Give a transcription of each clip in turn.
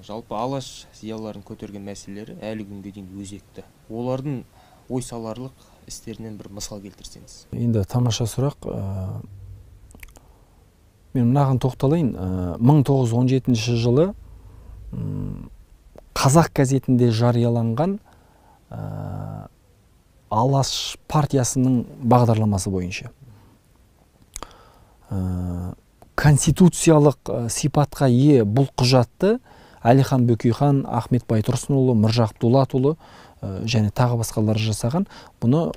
Жалпы алаш зиялыларын көтерген мәселелері әлі күнге дейін өзекті. Олардың ой саларлық істерінен бір мысал келтірсеңіз. Енді тамаша сұрақ. Мен мынаған тоқталайын. 1917 жылы Қазақ газетінде жарияланған Алаш партиясының бағдарламасы бойынша конституциялық сипатқа ие бұл құжатты Әлихан Бөкейхан, Ахмет Байтұрсынұлы, Міржақып Дулатұлы және тағы басқалары жасаған. Бұны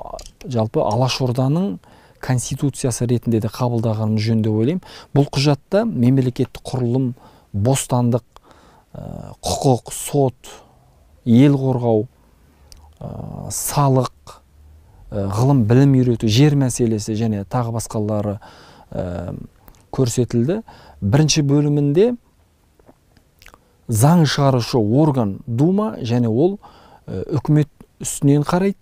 жалпы Алашорданың конституциясы ретінде де қабылдағанымыз жөн деп ойлаймын. Бұл құжатта мемлекеттік құрылым, бостандық, құқық, сот, ел қорғау, салық, ғылым, білім үйрету, жер мәселесі және тағы басқалары көрсетілді. Бірінші бөлімінде заң шығарушы орган Дума және ол үкімет үстінен қарайды.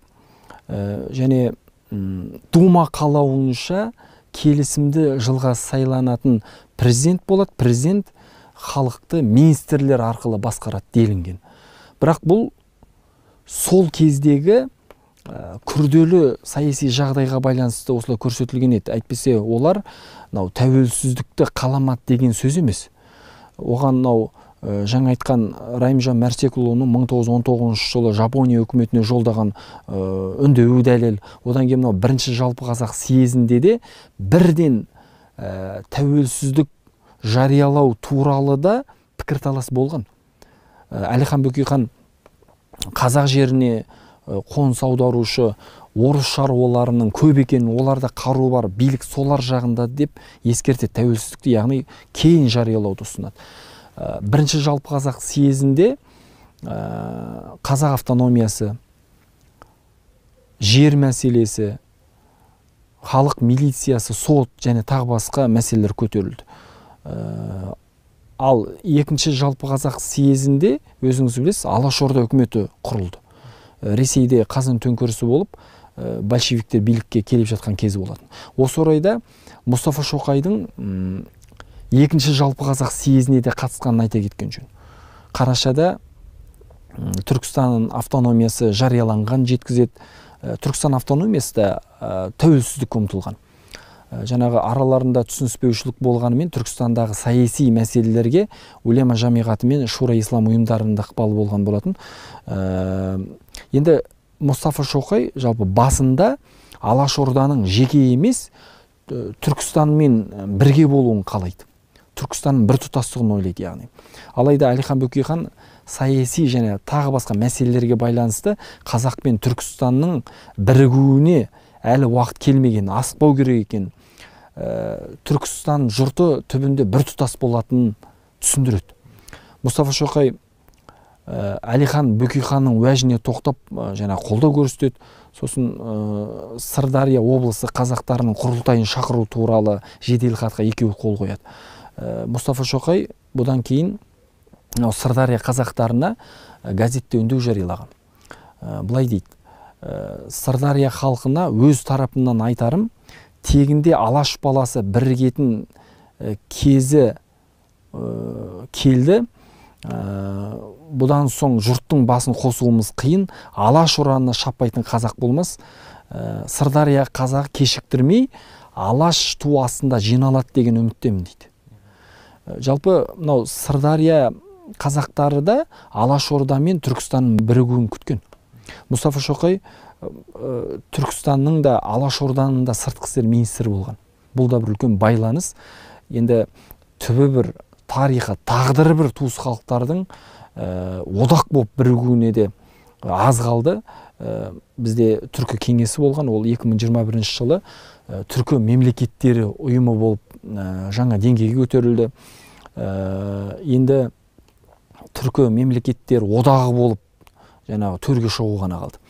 Және Дума қалауынша келісімді жылға сайланатын президент болады. Президент халықты министрлер арқылы басқарады делінген. Бірақ бұл сол кездегі күрделі саяси жағдайға байланысты осылай көрсетілген еді. Әйтпесе олар тәуелсіздікті қаламат деген сөз емес. Оған жаңа айтқан Райымжан Мәрсекұлының 1919 жылы Жапония үкіметіне жолдаған үндеуі дәлел. Одан кейін бірінші жалпы қазақ съезінде де бірден тәуелсіздік жариялау туралы да пікірталас болған. Әлихан Бөкейхан қазақ жеріне қоныс аударушы орыс шаруаларының көп екенін, оларда қару бар, билік солар жағында деп ескертеді тәуелсіздікті, яғни кейін жариялауды ұсынады. Бірінші жалпы қазақ съезінде қазақ автономиясы, жер мәселесі, халық милициясы, сот және тағы басқа мәселелер көтерілді. Ал екінші жалпы қазақ съезінде өзіңіз білесіз, Алашорда үкіметі құрылды. Ресейде қазан төңкерісі болып, большевиктер билікке келіп жатқан кезі болатын. Осы орайда Мұстафа Шоқайдың екінші жалпы қазақ съезіне де қатысқанын айта кеткен жөн. Қарашада Түркістан автономиясы жарияланған жеткізеді. Түркістан автономиясы да тәуелсіздікке ұмтылған. Жаңағы араларында түсініспеушілік болғанымен Түркістандағы саяси мәселелерге улема жамиғаты мен Шура ислам ұйымдарының ықпалы болған болатын. Енді Мұстафа Шоқай жалпы басында Алашорданың жеке емес Түркістанмен бірге болуын қалайды. Түркістанның бір тұтастығын ойлайды, яғни. Алайда Әлихан Бөкейхан саяси және тағы басқа мәселелерге байланысты Қазақ пен Түркістанның бірігуіне әлі уақыт келмеген, асықпау керек екен. Түркістан жұрты түбінде бір тұтас болатынын түсіндіреді. Мұстафа Шоқай Әлихан Бөкейханның уәжіне тоқтап жаңа қолдау көрсетеді. Сосын Сырдария облысы қазақтарының құрылтайын шақыру туралы жедел хатқа екеуі қол қояды. Мұстафа Шоқай бұдан кейін Сырдария қазақтарына газетте үндеу жариялаған. Былай дейді: Сырдария халқына өз тарапымнан айтарым, тегінде алаш баласы бірігетін кезі келді. Бұдан соң жұрттың басын қосуымыз қиын, алаш ұранына шаппайтын қазақ болмас. Сырдария қазақ кешіктірмей алаш ту астында жиналады деген үміттемін дейді. Жалпы мынау Сырдария қазақтары да Алашорда мен Түркістанның бірігуін күткен. Мұстафа Шоқай Түркістанның да Алашорданың да сыртқы істер министрі болған. Бұл да бір үлкен байланыс. Енді түбі бір тарихы, тағдыры бір туыс халықтардың одақ болып бірігуіне де аз қалды. Бізде түркі кеңесі болған, ол 2021 жылы түркі мемлекеттері ұйымы болып жаңа деңгейге көтерілді. Енді түркі мемлекеттер одағы болып жаңағы төрге шығу ғана қалды.